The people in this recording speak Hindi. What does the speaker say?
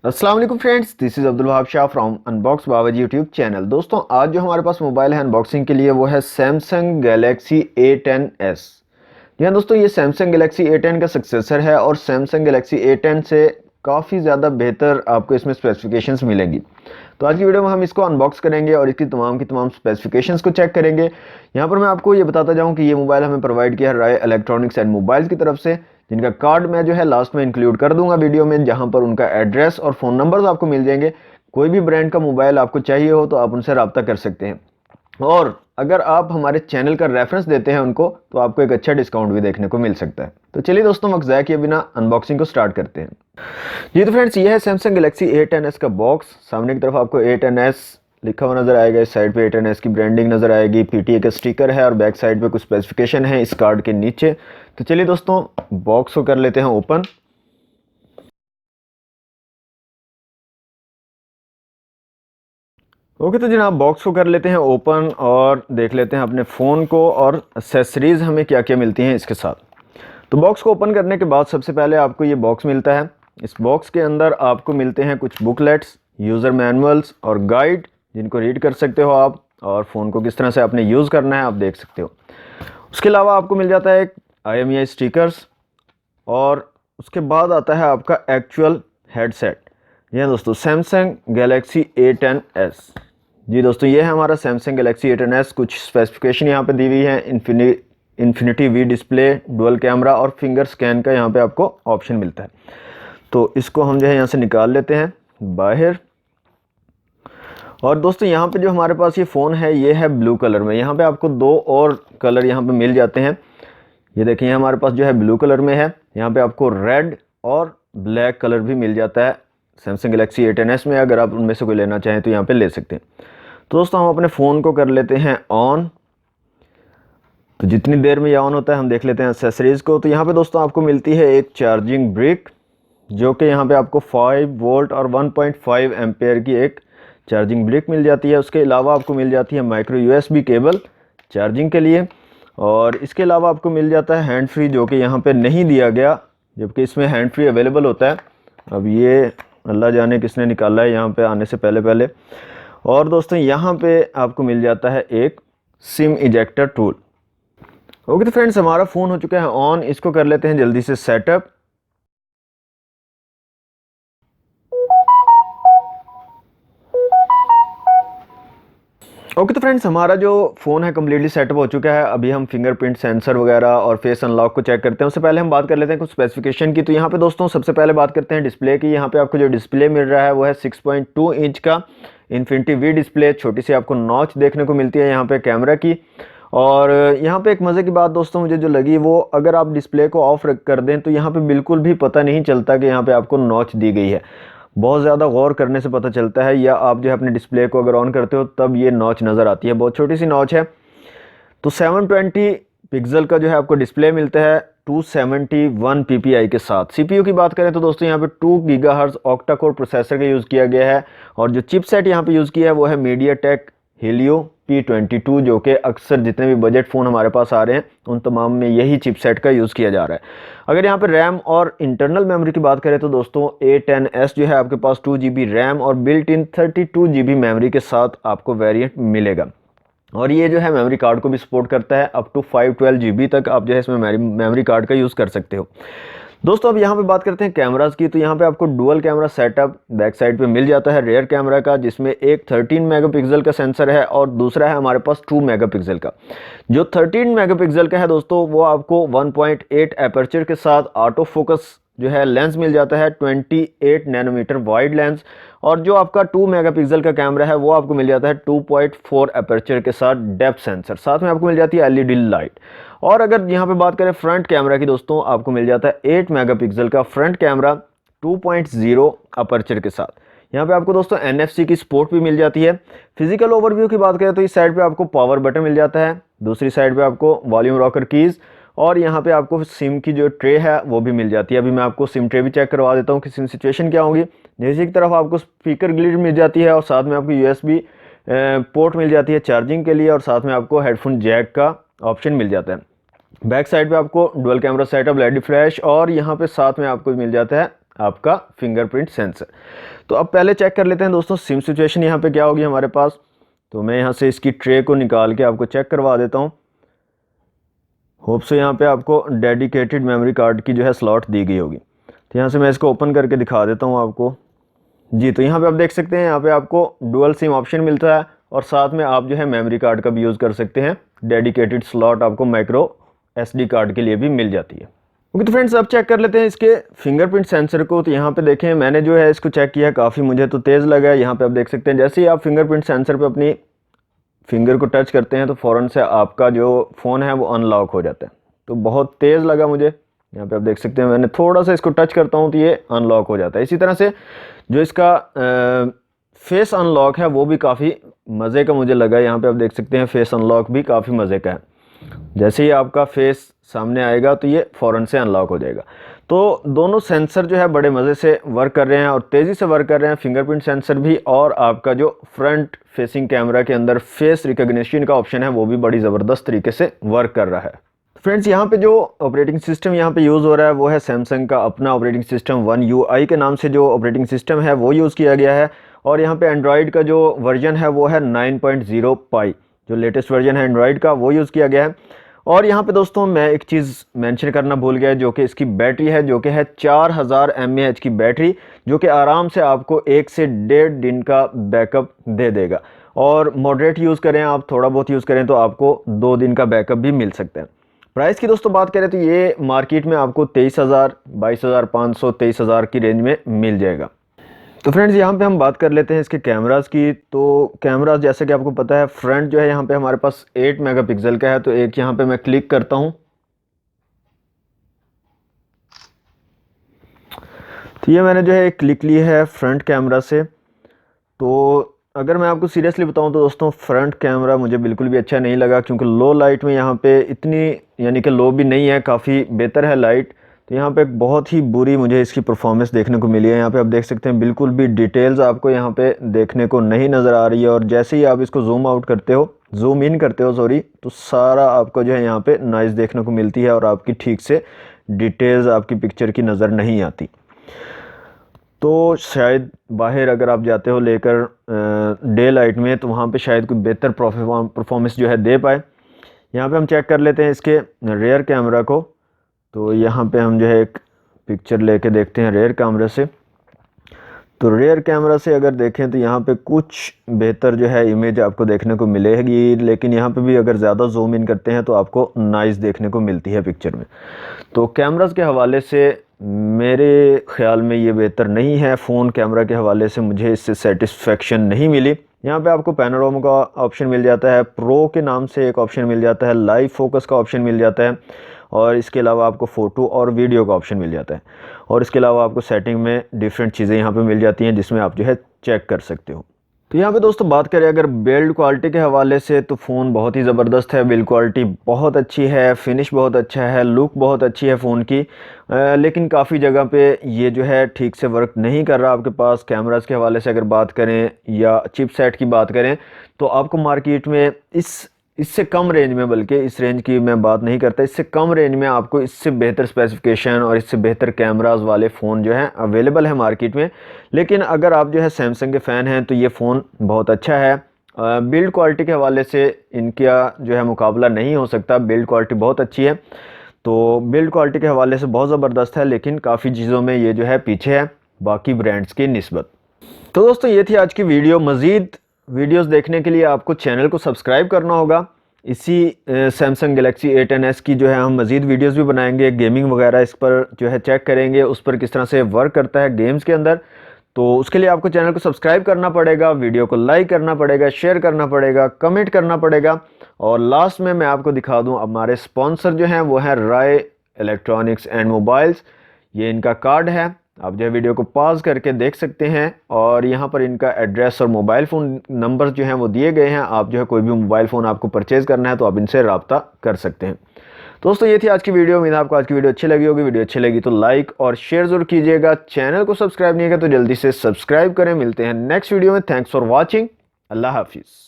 अस्सलाम वालेकुम friends, this is Abdul Wahab Shah from unbox Babaji YouTube channel. दोस्तों, आज जो हमारे पास मोबाइल है अनबॉक्सिंग के लिए वो है सैमसंग गैलेक्सी A10s। जी हाँ दोस्तों, ये सैमसंग गैलेक्सी A10 का सक्सेसर है और सैमसंग गैलेक्सी A10 से काफ़ी ज़्यादा बेहतर आपको इसमें स्पेसिफिकेशंस मिलेंगी। तो आज की वीडियो में हम इसको अनबॉक्स करेंगे और इसकी तमाम की तमाम स्पेसिफिकेशंस को चेक करेंगे। यहाँ पर मैं आपको ये बताता जाऊँ कि ये मोबाइल हमें प्रोवाइड किया है राय इलेक्ट्रॉनिक्स एंड मोबाइल्स की तरफ से, जिनका कार्ड मैं जो है लास्ट में इंक्लूड कर दूंगा वीडियो में, जहाँ पर उनका एड्रेस और फ़ोन नंबर आपको मिल जाएंगे। कोई भी ब्रांड का मोबाइल आपको चाहिए हो तो आप उनसे रब्ता कर सकते हैं, और अगर आप हमारे चैनल का रेफरेंस देते हैं उनको तो आपको एक अच्छा डिस्काउंट भी देखने को मिल सकता है। तो चलिए दोस्तों, वक्त ज़ाया किए बिना अनबॉक्सिंग को स्टार्ट करते हैं। जी तो फ्रेंड्स, ये है सैमसंग गैलेक्सी A10s का बॉक्स। सामने की तरफ आपको A10s लिखा हुआ नजर आएगा, इस साइड पे A10s की ब्रांडिंग नजर आएगी, PTA का स्टिकर है और बैक साइड पे कुछ स्पेसिफिकेशन है इस कार्ड के नीचे। तो चलिए दोस्तों, बॉक्स को कर लेते हैं ओपन। ओके, तो जनाब बॉक्स को कर लेते हैं ओपन और देख लेते हैं अपने फ़ोन को और एक्सेसरीज़ हमें क्या क्या मिलती हैं इसके साथ। तो बॉक्स को ओपन करने के बाद सबसे पहले आपको ये बॉक्स मिलता है। इस बॉक्स के अंदर आपको मिलते हैं कुछ बुकलेट्स, यूज़र मैनुअल्स और गाइड, जिनको रीड कर सकते हो आप, और फ़ोन को किस तरह से आपने यूज़ करना है आप देख सकते हो। उसके अलावा आपको मिल जाता है एक IMEI स्टिकर्स, और उसके बाद आता है आपका एक्चुअल हेडसेट। जी हाँ दोस्तों, सैमसंग गैलेक्सी A10s। जी दोस्तों, ये है हमारा सैमसंग गैलेक्सी A10s। कुछ स्पेसिफिकेशन यहाँ पे दी हुई है। Infinity V display, dual camera और फिंगर स्कैन का यहाँ पे आपको ऑप्शन मिलता है। तो इसको हम जो है यहाँ से निकाल लेते हैं बाहर। और दोस्तों, यहाँ पे जो हमारे पास ये फ़ोन है ये है ब्लू कलर में। यहाँ पे आपको दो और कलर यहाँ पे मिल जाते हैं। ये देखिए, हमारे पास जो है ब्लू कलर में है। यहाँ पे आपको रेड और ब्लैक कलर भी मिल जाता है सैमसंग गैलेक्सी A10s में। अगर आप उनमें से कोई लेना चाहें तो यहाँ पे ले सकते हैं। तो दोस्तों, हम अपने फ़ोन को कर लेते हैं ऑन। तो जितनी देर में ये ऑन होता है हम देख लेते हैं एक्सेसरीज़ को। तो यहाँ पे दोस्तों आपको मिलती है एक चार्जिंग ब्रिक, जो कि यहाँ पे आपको 5 वोल्ट और 1.5 एम्पेयर की एक चार्जिंग ब्रिक मिल जाती है। उसके अलावा आपको मिल जाती है माइक्रो USB केबल चार्जिंग के लिए, और इसके अलावा आपको मिल जाता है हैंड फ्री, जो कि यहाँ पे नहीं दिया गया, जबकि इसमें हैंड फ्री अवेलेबल होता है। अब ये अल्लाह जाने किसने निकाला है यहाँ पे आने से पहले पहले। और दोस्तों, यहाँ पे आपको मिल जाता है एक सिम इजेक्टर टूल। ओके तो फ्रेंड्स, हमारा फ़ोन हो चुका है ऑन। इसको कर लेते हैं जल्दी से सेटअप। ओके तो फ्रेंड्स, हमारा जो फ़ोन है कम्प्लीटली सेटअप हो चुका है। अभी हम फिंगरप्रिंट सेंसर वगैरह और फेस अनलॉक को चेक करते हैं। उससे पहले हम बात कर लेते हैं कुछ स्पेसिफिकेशन की। तो यहाँ पे दोस्तों सबसे पहले बात करते हैं डिस्प्ले की। यहाँ पे आपको जो डिस्प्ले मिल रहा है वो है 6.2 इंच का इन्फिनिटी वी डिस्प्ले। छोटी सी आपको नॉच देखने को मिलती है यहाँ पे कैमरा की। और यहाँ पे एक मज़े की बात दोस्तों मुझे जो लगी, वो अगर आप डिस्प्ले को ऑफ कर दें तो यहाँ पे बिल्कुल भी पता नहीं चलता कि यहाँ पे आपको नॉच दी गई है। बहुत ज़्यादा गौर करने से पता चलता है, या आप जो है अपने डिस्प्ले को अगर ऑन करते हो तब ये नॉच नज़र आती है। बहुत छोटी सी नॉच है। तो 720 पिक्सल का जो है आपको डिस्प्ले मिलता है 271 PPI के साथ। CPU की बात करें तो दोस्तों यहाँ पे 2 गीगाहर्ट्ज़ ऑक्टा कोर प्रोसेसर का यूज़ किया गया है, और जो चिपसेट यहाँ पे यूज़ किया है वो है मीडियाटेक हेलियो P22, जो कि अक्सर जितने भी बजट फ़ोन हमारे पास आ रहे हैं उन तमाम में यही चिपसेट का यूज़ किया जा रहा है। अगर यहाँ पे रैम और इंटरनल मेमोरी की बात करें तो दोस्तों A10s जो है आपके पास 2GB रैम और बिल्ट इन 32GB मेमोरी के साथ आपको वेरिएंट मिलेगा। और ये जो है मेमोरी कार्ड को भी सपोर्ट करता है। अप टू 512GB तक आप जो है इसमें मेमोरी कार्ड का यूज़ कर सकते हो। दोस्तों, अब यहाँ पे बात करते हैं कैमरास की। तो यहाँ पे आपको dual camera setup back side पे मिल जाता है रेयर कैमरा का, जिसमें एक 13 मेगापिक्सल का सेंसर है और दूसरा है हमारे पास 2 मेगापिक्सल का। जो 13 मेगापिक्सल का है दोस्तों, वो आपको 1.8 एपर्चर के साथ ऑटो फोकस जो है लेंस मिल जाता है, 28 नैनोमीटर वाइड लेंस। और जो आपका 2 मेगापिक्सल का कैमरा है वो आपको मिल जाता है 2.4 एपर्चर के साथ डेप्थ सेंसर। साथ में आपको मिल जाती है LED लाइट। और अगर यहाँ पे बात करें फ्रंट कैमरा की दोस्तों, आपको मिल जाता है 8 मेगापिक्सल का फ्रंट कैमरा 2.0 अपर्चर के साथ। यहाँ पे आपको दोस्तों NFC की सपोर्ट भी मिल जाती है। फिजिकल ओवरव्यू की बात करें तो इस साइड पे आपको पावर बटन मिल जाता है, दूसरी साइड पे आपको वॉल्यूम रॉकर कीज़, और यहाँ पे आपको सिम की जो ट्रे है वो भी मिल जाती है। अभी मैं आपको सिम ट्रे भी चेक करवा देता हूँ कि सिम सिचुएशन क्या होगी। नीचे की तरफ आपको स्पीकर ग्रिड मिल जाती है, और साथ में आपको USB पोर्ट मिल जाती है चार्जिंग के लिए, और साथ में आपको हेडफोन जैक का ऑप्शन मिल जाता है। बैक साइड पे आपको dual camera setup, LED flash, और यहाँ पे साथ में आपको मिल जाता है आपका फिंगरप्रिंट सेंसर। तो अब पहले चेक कर लेते हैं दोस्तों सिम सिचुएशन यहाँ पे क्या होगी हमारे पास। तो मैं यहाँ से इसकी ट्रे को निकाल के आपको चेक करवा देता हूँ। होप से यहाँ पे आपको डेडिकेटेड मेमोरी कार्ड की जो है स्लॉट दी गई होगी। तो यहाँ से मैं इसको ओपन करके दिखा देता हूँ आपको। जी, तो यहाँ पे आप देख सकते हैं यहाँ पे आपको डुअल सिम ऑप्शन मिलता है और साथ में आप जो है मेमोरी कार्ड का भी यूज़ कर सकते हैं। डेडिकेटेड स्लॉट आपको माइक्रो SD कार्ड के लिए भी मिल जाती है। ओके तो फ्रेंड्स अब चेक कर लेते हैं इसके फिंगरप्रिंट सेंसर को। तो यहाँ पे देखें मैंने जो है इसको चेक किया, काफ़ी मुझे तो तेज़ लगा है। यहाँ पे आप देख सकते हैं जैसे ही आप फिंगरप्रिंट सेंसर पे अपनी फिंगर को टच करते हैं तो फ़ौरन से आपका जो फ़ोन है वो अनलॉक हो जाता है। तो बहुत तेज़ लगा मुझे। यहाँ पे आप देख सकते हैं मैंने थोड़ा सा इसको टच करता हूँ तो ये अनलॉक हो जाता है। इसी तरह से जो इसका फेस अनलॉक है वो भी काफ़ी मज़े का मुझे लगा। यहाँ पे आप देख सकते हैं फेस अनलॉक भी काफ़ी मज़े का है। जैसे ही आपका फेस सामने आएगा तो ये फ़ौरन से अनलॉक हो जाएगा। तो दोनों सेंसर जो है बड़े मज़े से वर्क कर रहे हैं और तेज़ी से वर्क कर रहे हैं, फिंगरप्रिंट सेंसर भी, और आपका जो फ्रंट फेसिंग कैमरा के अंदर फेस रिकग्निशन का ऑप्शन है वो भी बड़ी ज़बरदस्त तरीके से वर्क कर रहा है। फ्रेंड्स यहाँ पे जो ऑपरेटिंग सिस्टम यहाँ पे यूज़ हो रहा है वो है सैमसंग का अपना ऑपरेटिंग सिस्टम One UI के नाम से जो ऑपरेटिंग सिस्टम है वो यूज़ किया गया है। और यहाँ पे एंड्रॉयड का जो वर्जन है वो है 9.0 पाई, जो लेटेस्ट वर्जन है एंड्रॉयड का वो यूज़ किया गया है। और यहाँ पे दोस्तों मैं एक चीज़ मेंशन करना भूल गया जो कि इसकी बैटरी है, जो कि है 4000 mAh की बैटरी, जो कि आराम से आपको 1 से 1.5 दिन का बैकअप दे देगा। और मॉडरेट यूज़ करें आप, थोड़ा बहुत यूज़ करें तो आपको 2 दिन का बैकअप भी मिल सकता है। प्राइस की दोस्तों बात करें तो ये मार्केट में आपको 23,000, 22,500, 23,000 की रेंज में मिल जाएगा। तो फ्रेंड्स यहाँ पे हम बात कर लेते हैं इसके कैमरास की। तो कैमरास जैसे कि आपको पता है फ्रंट जो है यहाँ पे हमारे पास 8 मेगापिक्सल का है। तो एक यहाँ पे मैं क्लिक करता हूँ तो ये मैंने जो है एक क्लिक ली है फ्रंट कैमरा से। तो अगर मैं आपको सीरियसली बताऊं तो दोस्तों फ्रंट कैमरा मुझे बिल्कुल भी अच्छा नहीं लगा, क्योंकि लो लाइट में यहाँ पे इतनी, यानी कि लो भी नहीं है, काफ़ी बेहतर है लाइट। तो यहाँ पे एक बहुत ही बुरी मुझे इसकी परफॉर्मेंस देखने को मिली है। यहाँ पे आप देख सकते हैं बिल्कुल भी डिटेल्स आपको यहाँ पे देखने को नहीं नज़र आ रही है। और जैसे ही आप इसको जूम आउट करते हो, जूम इन करते हो सॉरी, तो सारा आपको जो है यहाँ पे नॉइज़ देखने को मिलती है और आपकी ठीक से डिटेल्स आपकी पिक्चर की नज़र नहीं आती। तो शायद बाहर अगर आप जाते हो लेकर डे लाइट में तो वहाँ पे शायद कोई बेहतर परफॉर्मेंस जो है दे पाए। यहाँ पे हम चेक कर लेते हैं इसके रेयर कैमरा को। तो यहाँ पे हम जो है एक पिक्चर लेके देखते हैं रेयर कैमरा से। तो रेयर कैमरा से अगर देखें तो यहाँ पे कुछ बेहतर जो है इमेज आपको देखने को मिलेगी, लेकिन यहाँ पे भी अगर ज़्यादा जूम इन करते हैं तो आपको नॉइज़ देखने को मिलती है पिक्चर में। तो कैमरास के हवाले से मेरे ख़्याल में ये बेहतर नहीं है। फ़ोन कैमरा के हवाले से मुझे इससे सेटिस्फेक्शन नहीं मिली। यहाँ पे आपको पैनोरामा का ऑप्शन मिल जाता है, प्रो के नाम से एक ऑप्शन मिल जाता है, लाइव फोकस का ऑप्शन मिल जाता है, और इसके अलावा आपको फ़ोटो और वीडियो का ऑप्शन मिल जाता है। और इसके अलावा आपको सेटिंग में डिफरेंट चीज़ें यहाँ पे मिल जाती हैं जिसमें आप जो है चेक कर सकते हो। तो यहाँ पे दोस्तों बात करें अगर बिल्ड क्वालिटी के हवाले से तो फ़ोन बहुत ही ज़बरदस्त है। बिल्ड क्वालिटी बहुत अच्छी है, फिनिश बहुत अच्छा है, लुक बहुत अच्छी है फ़ोन की। लेकिन काफ़ी जगह पे ये जो है ठीक से वर्क नहीं कर रहा आपके पास। कैमरास के हवाले से अगर बात करें या चिपसेट की बात करें तो आपको मार्केट में इससे कम रेंज में, बल्कि इस रेंज की मैं बात नहीं करता, इससे कम रेंज में आपको इससे बेहतर स्पेसिफिकेशन और इससे बेहतर कैमरास वाले फ़ोन जो हैं अवेलेबल है मार्केट में। लेकिन अगर आप जो है सैमसंग के फ़ैन हैं तो ये फ़ोन बहुत अच्छा है। बिल्ड क्वालिटी के हवाले से इनका जो है मुकाबला नहीं हो सकता, बिल्ड क्वालिटी बहुत अच्छी है। तो बिल्ड क्वालिटी के हवाले से बहुत ज़बरदस्त है, लेकिन काफ़ी चीज़ों में ये जो है पीछे है बाकी ब्रांड्स की निस्बत। तो दोस्तों ये थी आज की वीडियो। मज़ीद वीडियोस देखने के लिए आपको चैनल को सब्सक्राइब करना होगा। इसी सैमसंग गैलेक्सी A10s की जो है हम मज़ीद वीडियोस भी बनाएंगे, गेमिंग वगैरह इस पर जो है चेक करेंगे, उस पर किस तरह से वर्क करता है गेम्स के अंदर। तो उसके लिए आपको चैनल को सब्सक्राइब करना पड़ेगा, वीडियो को लाइक करना पड़ेगा, शेयर करना पड़ेगा, कमेंट करना पड़ेगा। और लास्ट में मैं आपको दिखा दूँ हमारे स्पॉन्सर जो हैं वो हैं राय इलेक्ट्रॉनिक्स एंड मोबाइल्स। ये इनका कार्ड है, आप जो है वीडियो को पॉज करके देख सकते हैं और यहाँ पर इनका एड्रेस और मोबाइल फ़ोन नंबर जो हैं वो दिए गए हैं। आप जो है कोई भी मोबाइल फ़ोन आपको परचेज़ करना है तो आप इनसे रब्ता कर सकते हैं। दोस्तों ये थी आज की वीडियो। उम्मीद है आपको आज की वीडियो अच्छी लगी होगी। वीडियो अच्छी लगी तो लाइक और शेयर ज़रूर कीजिएगा। चैनल को सब्सक्राइब नहीं किया तो जल्दी से सब्सक्राइब करें। मिलते हैं नेक्स्ट वीडियो में। Thanks for watching. अल्लाह हाफिज़।